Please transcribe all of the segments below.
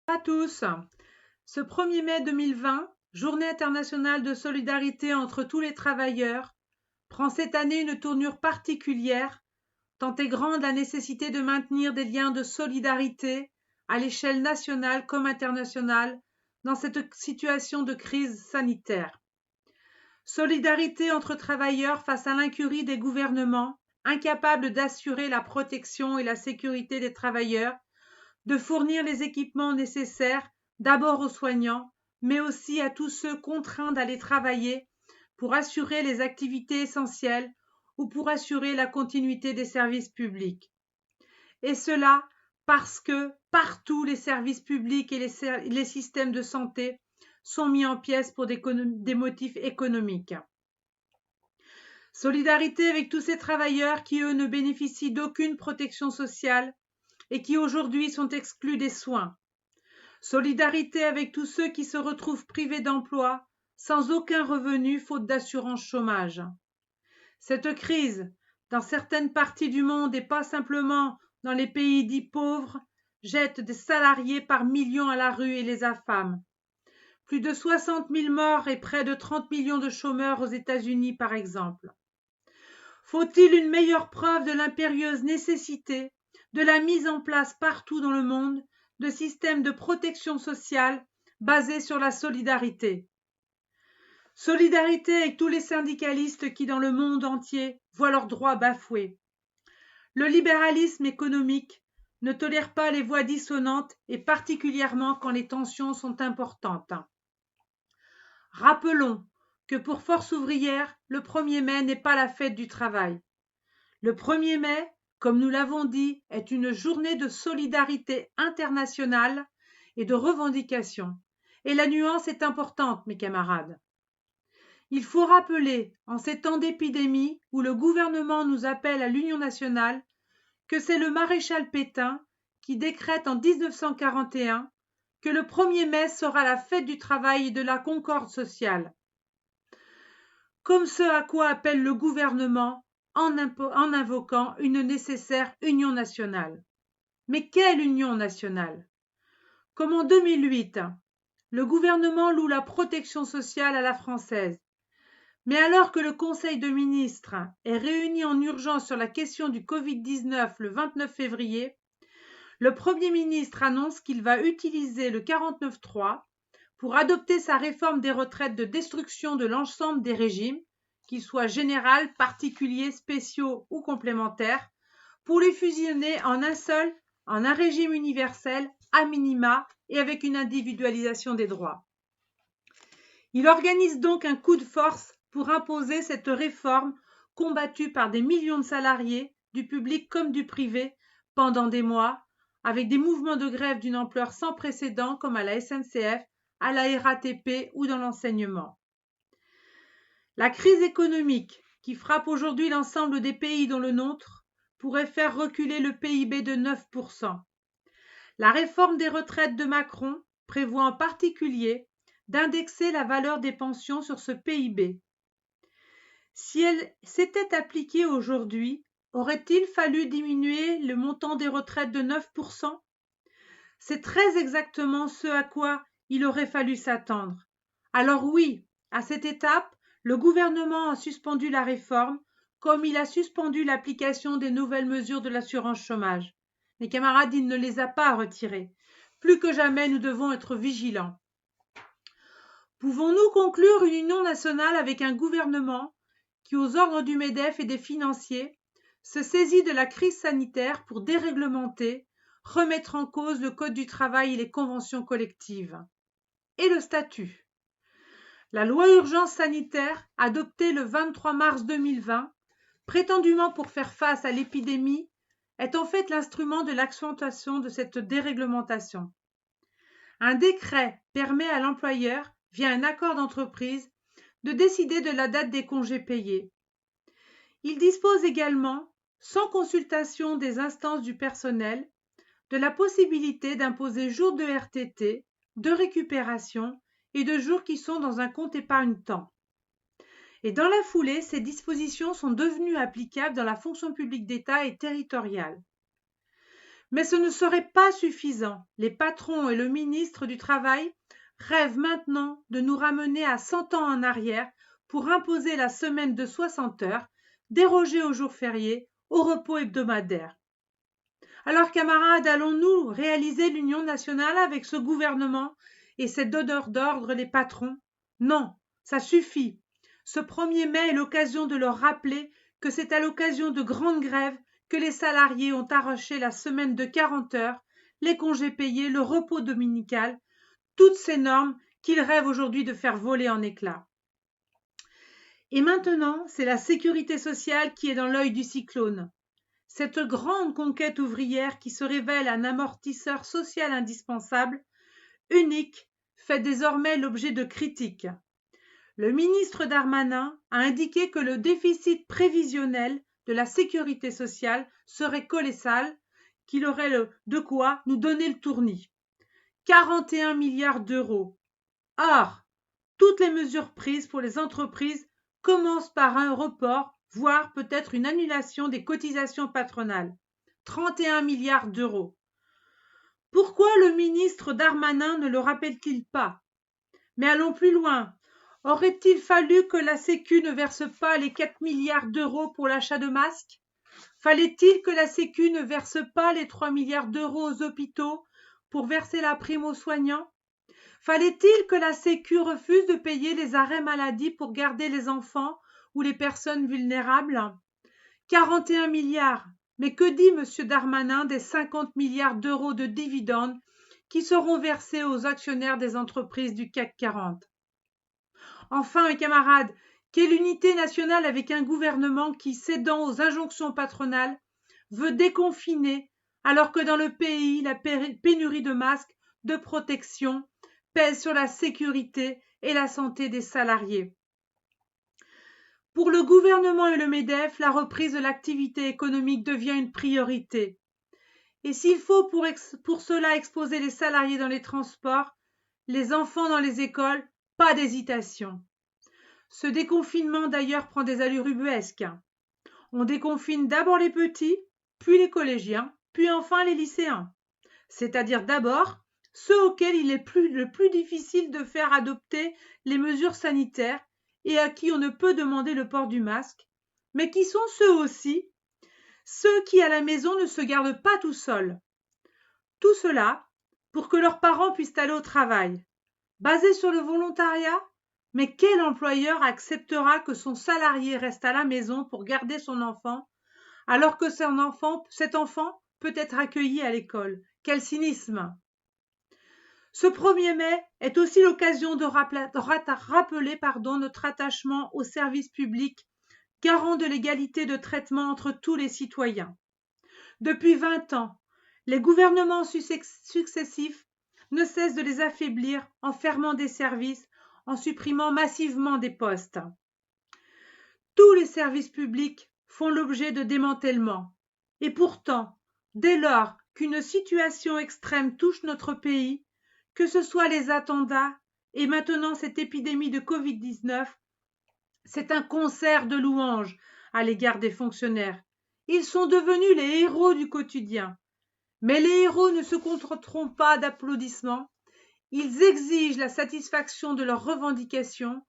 À tous. Ce 1er mai 2020, Journée internationale de solidarité entre tous les travailleurs, prend cette année une tournure particulière, tant est grande la nécessité de maintenir des liens de solidarité à l'échelle nationale comme internationale dans cette situation de crise sanitaire. Solidarité entre travailleurs face à l'incurie des gouvernements, incapables d'assurer la protection et la sécurité des travailleurs, de fournir les équipements nécessaires d'abord aux soignants, mais aussi à tous ceux contraints d'aller travailler pour assurer les activités essentielles ou pour assurer la continuité des services publics. Et cela parce que partout les services publics et les systèmes de santé sont mis en pièces pour des motifs économiques. Solidarité avec tous ces travailleurs qui, eux, ne bénéficient d'aucune protection sociale et qui aujourd'hui sont exclus des soins. Solidarité avec tous ceux qui se retrouvent privés d'emploi, sans aucun revenu faute d'assurance chômage. Cette crise, dans certaines parties du monde et pas simplement dans les pays dits pauvres, jette des salariés par millions à la rue et les affame. Plus de 60 000 morts et près de 30 millions de chômeurs aux États-Unis, par exemple. Faut-il une meilleure preuve de l'impérieuse nécessité de la mise en place partout dans le monde de systèmes de protection sociale basés sur la solidarité? Solidarité avec tous les syndicalistes qui, dans le monde entier, voient leurs droits bafoués. Le libéralisme économique ne tolère pas les voix dissonantes et particulièrement quand les tensions sont importantes. Rappelons que pour Force ouvrière, le 1er mai n'est pas la fête du travail. Le 1er mai, comme nous l'avons dit, est une journée de solidarité internationale et de revendication. Et la nuance est importante, mes camarades. Il faut rappeler, en ces temps d'épidémie où le gouvernement nous appelle à l'union nationale, que c'est le maréchal Pétain qui décrète en 1941 que le 1er mai sera la fête du travail et de la concorde sociale. Comme ce à quoi appelle le gouvernement en invoquant une nécessaire union nationale. Mais quelle union nationale? Comme en 2008, le gouvernement loue la protection sociale à la française. Mais alors que le Conseil de ministres est réuni en urgence sur la question du Covid-19 le 29 février, le Premier ministre annonce qu'il va utiliser le 49.3 pour adopter sa réforme des retraites de destruction de l'ensemble des régimes, qu'ils soient généraux, particuliers, spéciaux ou complémentaires, pour les fusionner en un seul, en un régime universel, à minima, et avec une individualisation des droits. Il organise donc un coup de force pour imposer cette réforme combattue par des millions de salariés, du public comme du privé, pendant des mois, avec des mouvements de grève d'une ampleur sans précédent comme à la SNCF, à la RATP ou dans l'enseignement. La crise économique qui frappe aujourd'hui l'ensemble des pays dont le nôtre pourrait faire reculer le PIB de 9%. La réforme des retraites de Macron prévoit en particulier d'indexer la valeur des pensions sur ce PIB. Si elle s'était appliquée aujourd'hui, aurait-il fallu diminuer le montant des retraites de 9%? C'est très exactement ce à quoi il aurait fallu s'attendre. Alors oui, à cette étape, le gouvernement a suspendu la réforme, comme il a suspendu l'application des nouvelles mesures de l'assurance chômage. Mes camarades, il ne les a pas retirées. Plus que jamais, nous devons être vigilants. Pouvons-nous conclure une union nationale avec un gouvernement qui, aux ordres du MEDEF et des financiers, se saisit de la crise sanitaire pour déréglementer, remettre en cause le Code du travail et les conventions collectives? Et le statut? La loi urgence sanitaire, adoptée le 23 mars 2020, prétendument pour faire face à l'épidémie, est en fait l'instrument de l'accentuation de cette déréglementation. Un décret permet à l'employeur, via un accord d'entreprise, de décider de la date des congés payés. Il dispose également, sans consultation des instances du personnel, de la possibilité d'imposer jours de RTT, de récupération et de jours qui sont dans un compte épargne-temps. Et dans la foulée, ces dispositions sont devenues applicables dans la fonction publique d'État et territoriale. Mais ce ne serait pas suffisant. Les patrons et le ministre du Travail rêvent maintenant de nous ramener à 100 ans en arrière pour imposer la semaine de 60 heures, déroger aux jours fériés, au repos hebdomadaire. Alors, camarades, allons-nous réaliser l'union nationale avec ce gouvernement et ses donneurs d'ordre, les patrons? Non, ça suffit. Ce 1er mai est l'occasion de leur rappeler que c'est à l'occasion de grandes grèves que les salariés ont arraché la semaine de 40 heures, les congés payés, le repos dominical, toutes ces normes qu'ils rêvent aujourd'hui de faire voler en éclats. Et maintenant, c'est la sécurité sociale qui est dans l'œil du cyclone. Cette grande conquête ouvrière qui se révèle un amortisseur social indispensable, unique, fait désormais l'objet de critiques. Le ministre Darmanin a indiqué que le déficit prévisionnel de la sécurité sociale serait colossal, qu'il aurait de quoi nous donner le tournis. 41 milliards d'euros. Or, toutes les mesures prises pour les entreprises commencent par un report, voire peut-être une annulation des cotisations patronales. 31 milliards d'euros. Pourquoi le ministre Darmanin ne le rappelle-t-il pas? Mais allons plus loin. Aurait-il fallu que la Sécu ne verse pas les 4 milliards d'euros pour l'achat de masques? Fallait-il que la Sécu ne verse pas les 3 milliards d'euros aux hôpitaux pour verser la prime aux soignants? Fallait-il que la Sécu refuse de payer les arrêts maladie pour garder les enfants ou les personnes vulnérables? 41 milliards. Mais que dit M. Darmanin des 50 milliards d'euros de dividendes qui seront versés aux actionnaires des entreprises du CAC 40? Enfin, mes camarades, quelle unité nationale avec un gouvernement qui, cédant aux injonctions patronales, veut déconfiner alors que dans le pays, la pénurie de masques, de protection, pèse sur la sécurité et la santé des salariés. Pour le gouvernement et le MEDEF, la reprise de l'activité économique devient une priorité. Et s'il faut pour cela exposer les salariés dans les transports, les enfants dans les écoles, pas d'hésitation. Ce déconfinement d'ailleurs prend des allures ubuesques. On déconfine d'abord les petits, puis les collégiens, puis enfin les lycéens. C'est-à-dire d'abord ceux auxquels il est le plus difficile de faire adopter les mesures sanitaires et à qui on ne peut demander le port du masque, mais qui sont ceux aussi, ceux qui à la maison ne se gardent pas tout seuls. Tout cela pour que leurs parents puissent aller au travail. Basé sur le volontariat? Mais quel employeur acceptera que son salarié reste à la maison pour garder son enfant, alors que cet enfant peut être accueilli à l'école? Quel cynisme! Ce 1er mai est aussi l'occasion de rappeler notre attachement au service public, garant de l'égalité de traitement entre tous les citoyens. Depuis 20 ans, les gouvernements successifs ne cessent de les affaiblir en fermant des services, en supprimant massivement des postes. Tous les services publics font l'objet de démantèlements. Et pourtant, dès lors qu'une situation extrême touche notre pays, que ce soit les attentats et maintenant cette épidémie de Covid-19, c'est un concert de louanges à l'égard des fonctionnaires. Ils sont devenus les héros du quotidien. Mais les héros ne se contenteront pas d'applaudissements. Ils exigent la satisfaction de leurs revendications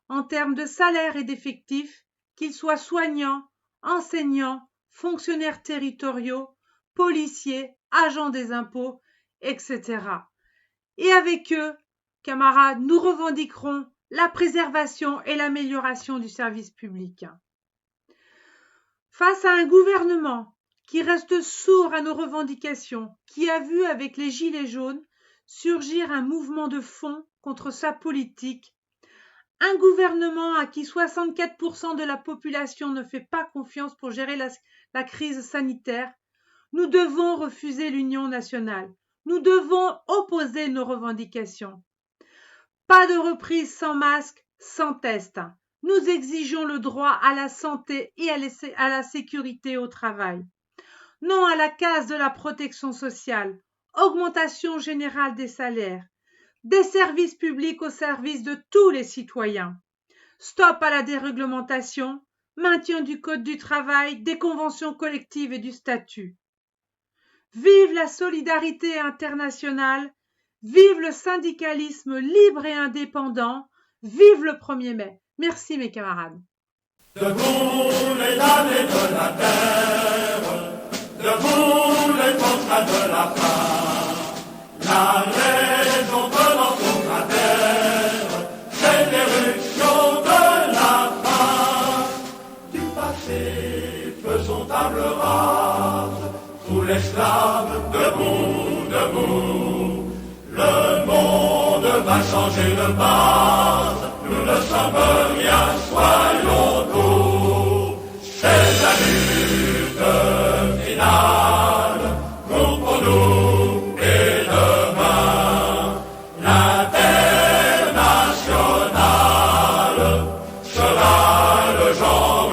en termes de salaire et d'effectifs, qu'ils soient soignants, enseignants, fonctionnaires territoriaux, policiers, agents des impôts, etc. Et avec eux, camarades, nous revendiquerons la préservation et l'amélioration du service public. Face à un gouvernement qui reste sourd à nos revendications, qui a vu avec les Gilets jaunes surgir un mouvement de fond contre sa politique, un gouvernement à qui 64% de la population ne fait pas confiance pour gérer la crise sanitaire, nous devons refuser l'union nationale. Nous devons opposer nos revendications. Pas de reprise sans masque, sans test. Nous exigeons le droit à la santé et à la sécurité au travail. Non à la casse de la protection sociale, augmentation générale des salaires, des services publics au service de tous les citoyens. Stop à la déréglementation, maintien du code du travail, des conventions collectives et du statut. Vive la solidarité internationale, vive le syndicalisme libre et indépendant, vive le 1er mai. Merci mes camarades. Debout les damnés de la terre, debout les contrats de la faim, la raison de notre cratère, c'est l'éruption de la faim. Du passé, faisons table rase, tous les esclaves, debout, debout. Le monde va changer de base, nous ne sommes rien, soyons doux. C'est la lutte finale, pour nous et demain. L'internationale sera le genre